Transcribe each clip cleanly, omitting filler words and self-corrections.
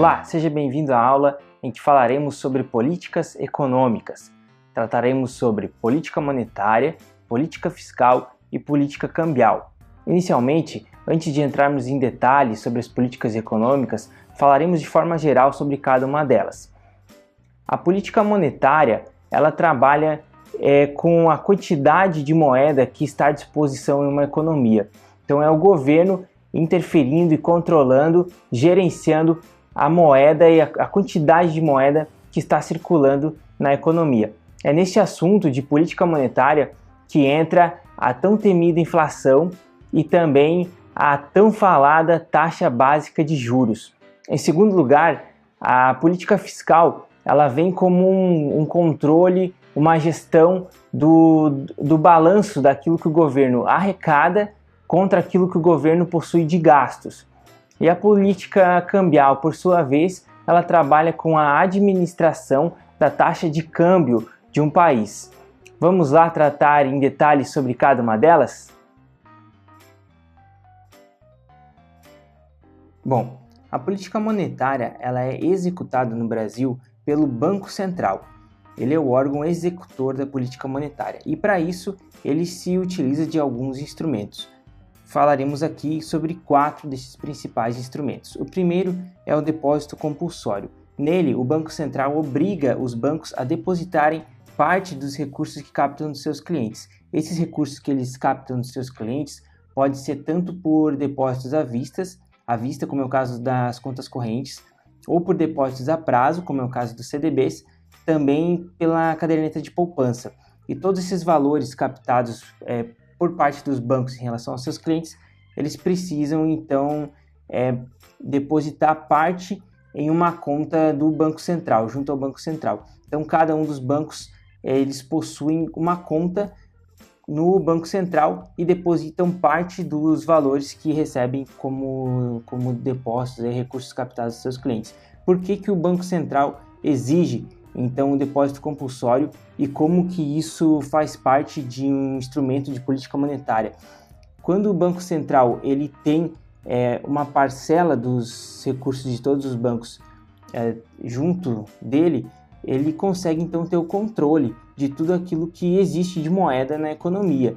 Olá, seja bem-vindo à aula em que falaremos sobre políticas econômicas. Trataremos sobre política monetária, política fiscal e política cambial. Inicialmente, antes de entrarmos em detalhes sobre as políticas econômicas, falaremos de forma geral sobre cada uma delas. A política monetária, ela trabalha com a quantidade de moeda que está à disposição em uma economia. Então é o governo interferindo e controlando, gerenciando a moeda e a quantidade de moeda que está circulando na economia. É neste assunto de política monetária que entra a tão temida inflação e também a tão falada taxa básica de juros. Em segundo lugar, a política fiscal ela vem como um controle, uma gestão do balanço daquilo que o governo arrecada contra aquilo que o governo possui de gastos. E a política cambial, por sua vez, ela trabalha com a administração da taxa de câmbio de um país. Vamos lá tratar em detalhes sobre cada uma delas? Bom, a política monetária ela é executada no Brasil pelo Banco Central. Ele é o órgão executor da política monetária e, para isso, ele se utiliza de alguns instrumentos. Falaremos aqui sobre 4 desses principais instrumentos. O primeiro é o depósito compulsório. Nele, o Banco Central obriga os bancos a depositarem parte dos recursos que captam dos seus clientes. Esses recursos que eles captam dos seus clientes pode ser tanto por depósitos à vista, como é o caso das contas correntes, ou por depósitos a prazo, como é o caso dos CDBs, também pela caderneta de poupança. E todos esses valores captados por parte dos bancos em relação aos seus clientes, eles precisam então depositar parte em uma conta do Banco Central, junto ao Banco Central. Então cada um dos bancos eles possuem uma conta no Banco Central e depositam parte dos valores que recebem como depósitos, recursos captados dos seus clientes. Por que o Banco Central exige então o depósito compulsório e como que isso faz parte de um instrumento de política monetária? Quando o Banco Central ele tem uma parcela dos recursos de todos os bancos junto dele, ele consegue então ter o controle de tudo aquilo que existe de moeda na economia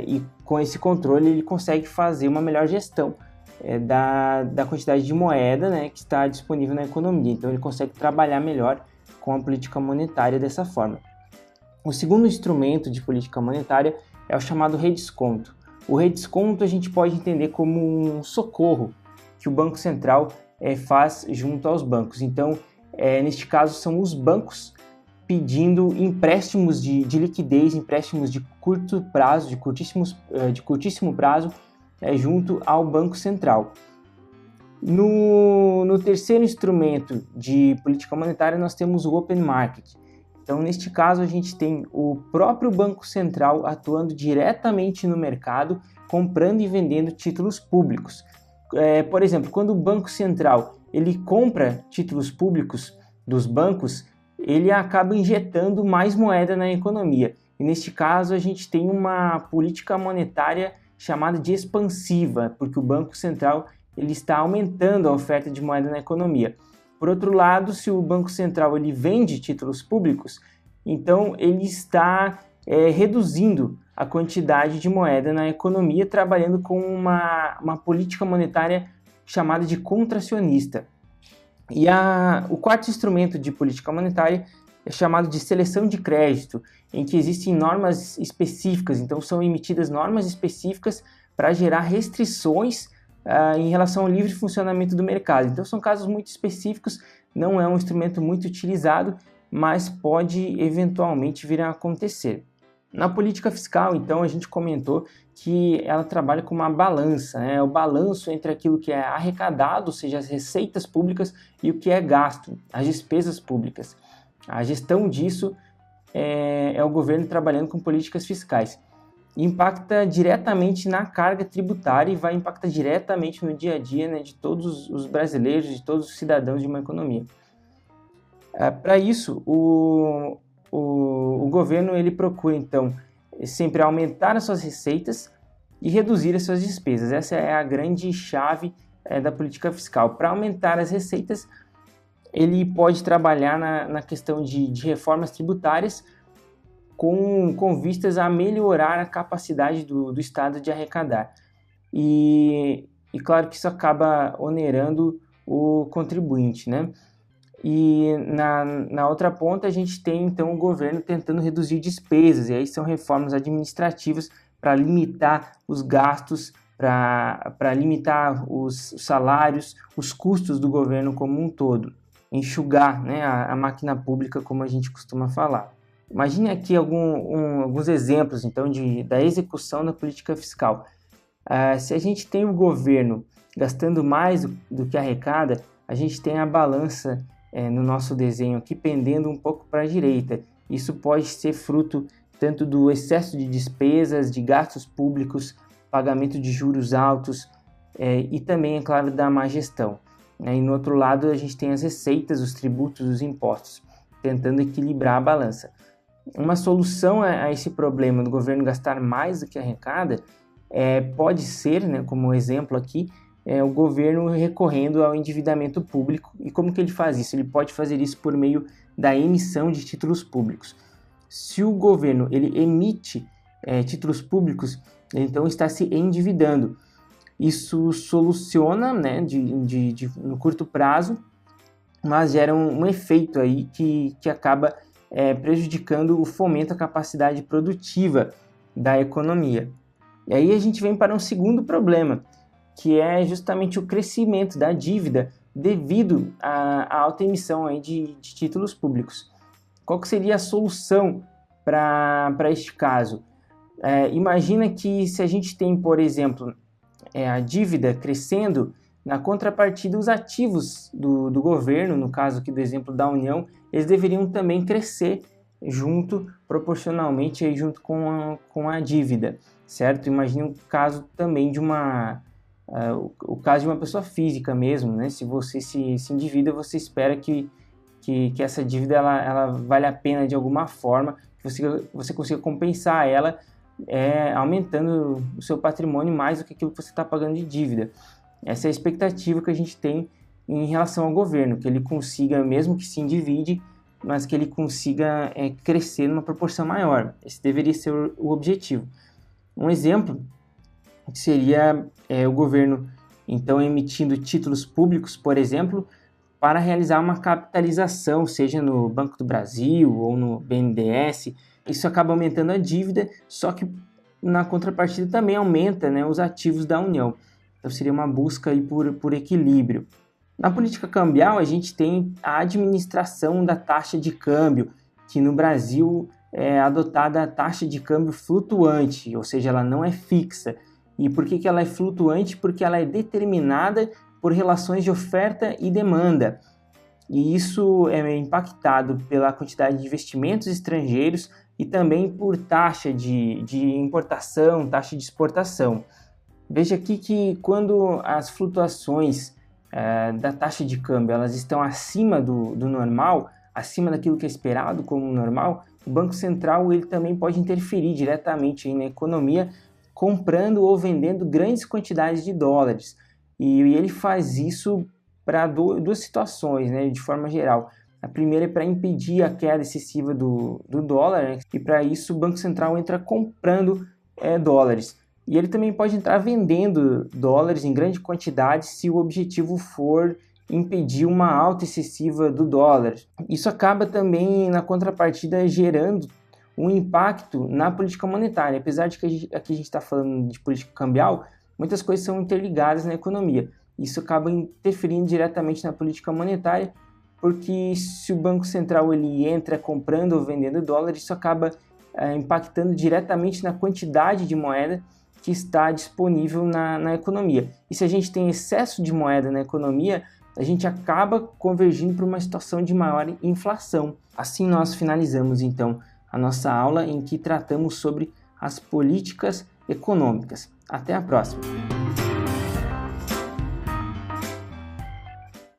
e com esse controle ele consegue fazer uma melhor gestão da quantidade de moeda que está disponível na economia. Então ele consegue trabalhar melhor com a política monetária dessa forma. O segundo instrumento de política monetária é o chamado redesconto. O redesconto a gente pode entender como um socorro que o Banco Central faz junto aos bancos. Então, neste caso, são os bancos pedindo empréstimos de liquidez, empréstimos de curto prazo, de curtíssimo prazo, junto ao Banco Central. No terceiro instrumento de política monetária, nós temos o Open Market. Então, neste caso, a gente tem o próprio Banco Central atuando diretamente no mercado, comprando e vendendo títulos públicos. Por exemplo, quando o Banco Central ele compra títulos públicos dos bancos, ele acaba injetando mais moeda na economia. E neste caso, a gente tem uma política monetária chamada de expansiva, porque o Banco Central ele está aumentando a oferta de moeda na economia. Por outro lado, se o Banco Central ele vende títulos públicos, então ele está reduzindo a quantidade de moeda na economia, trabalhando com uma política monetária chamada de contracionista. E o quarto instrumento de política monetária é chamado de seleção de crédito, em que existem normas específicas, então são emitidas normas específicas para gerar restrições em relação ao livre funcionamento do mercado. Então são casos muito específicos, não é um instrumento muito utilizado, mas pode eventualmente vir a acontecer. Na política fiscal, então, a gente comentou que ela trabalha com uma balança, o balanço entre aquilo que é arrecadado, ou seja, as receitas públicas, e o que é gasto, as despesas públicas. A gestão disso é o governo trabalhando com políticas fiscais. Impacta diretamente na carga tributária e vai impactar diretamente no dia a dia de todos os brasileiros, de todos os cidadãos de uma economia. Para isso, o governo ele procura, então, sempre aumentar as suas receitas e reduzir as suas despesas. Essa é a grande chave da política fiscal. Para aumentar as receitas, ele pode trabalhar na questão de reformas tributárias com vistas a melhorar a capacidade do Estado de arrecadar. E claro que isso acaba onerando o contribuinte, né? E na outra ponta a gente tem então o governo tentando reduzir despesas, e aí são reformas administrativas para limitar os gastos, para limitar os salários, os custos do governo como um todo, enxugar, né, a máquina pública, como a gente costuma falar. Imagine aqui alguns exemplos então da execução da política fiscal. Se a gente tem o governo gastando mais do que arrecada, a gente tem a balança no nosso desenho aqui pendendo um pouco para a direita. Isso pode ser fruto tanto do excesso de despesas, de gastos públicos, pagamento de juros altos e também, é claro, da má gestão. E no outro lado a gente tem as receitas, os tributos, os impostos, tentando equilibrar a balança. Uma solução a esse problema do governo gastar mais do que arrecada pode ser, né, como exemplo aqui, o governo recorrendo ao endividamento público. E como que ele faz isso? Ele pode fazer isso por meio da emissão de títulos públicos. Se o governo ele emite títulos públicos, ele então está se endividando. Isso soluciona, né, no curto prazo, mas gera um efeito aí que acaba prejudicando o fomento à capacidade produtiva da economia. E aí a gente vem para um segundo problema, que é justamente o crescimento da dívida devido à alta emissão aí de títulos públicos. Qual que seria a solução para este caso? Imagina que se a gente tem, por exemplo, a dívida crescendo, na contrapartida os ativos do governo, no caso aqui do exemplo da União, eles deveriam também crescer proporcionalmente aí junto com a dívida, certo? Imagine um caso também o caso de uma pessoa física mesmo, né? Se você se endivida, você espera que essa dívida ela vale a pena de alguma forma, que você consiga compensar ela aumentando o seu patrimônio mais do que aquilo que você está pagando de dívida. Essa é a expectativa que a gente tem em relação ao governo, que ele consiga, mesmo que se endivide, mas que ele consiga crescer numa proporção maior. Esse deveria ser o objetivo. Um exemplo seria o governo, então, emitindo títulos públicos, por exemplo, para realizar uma capitalização, seja no Banco do Brasil ou no BNDES. Isso acaba aumentando a dívida, só que na contrapartida também aumenta, né, os ativos da União. Então seria uma busca aí por equilíbrio. Na política cambial, a gente tem a administração da taxa de câmbio, que no Brasil é adotada a taxa de câmbio flutuante, ou seja, ela não é fixa. E por que ela é flutuante? Porque ela é determinada por relações de oferta e demanda. E isso é impactado pela quantidade de investimentos estrangeiros e também por taxa de importação, taxa de exportação. Veja aqui que quando as flutuações da taxa de câmbio elas estão acima do normal, acima daquilo que é esperado como normal, o Banco Central ele também pode interferir diretamente aí na economia, comprando ou vendendo grandes quantidades de dólares. E ele faz isso para duas situações, né, de forma geral. A primeira é para impedir a queda excessiva do dólar, né, e para isso o Banco Central entra comprando dólares. E ele também pode entrar vendendo dólares em grande quantidade se o objetivo for impedir uma alta excessiva do dólar. Isso acaba também, na contrapartida, gerando um impacto na política monetária. Apesar de que aqui a gente está falando de política cambial, muitas coisas são interligadas na economia. Isso acaba interferindo diretamente na política monetária, porque se o Banco Central ele entra comprando ou vendendo dólares, isso acaba impactando diretamente na quantidade de moeda que está disponível na economia. E se a gente tem excesso de moeda na economia, a gente acaba convergindo para uma situação de maior inflação. Assim nós finalizamos então a nossa aula em que tratamos sobre as políticas econômicas. Até a próxima!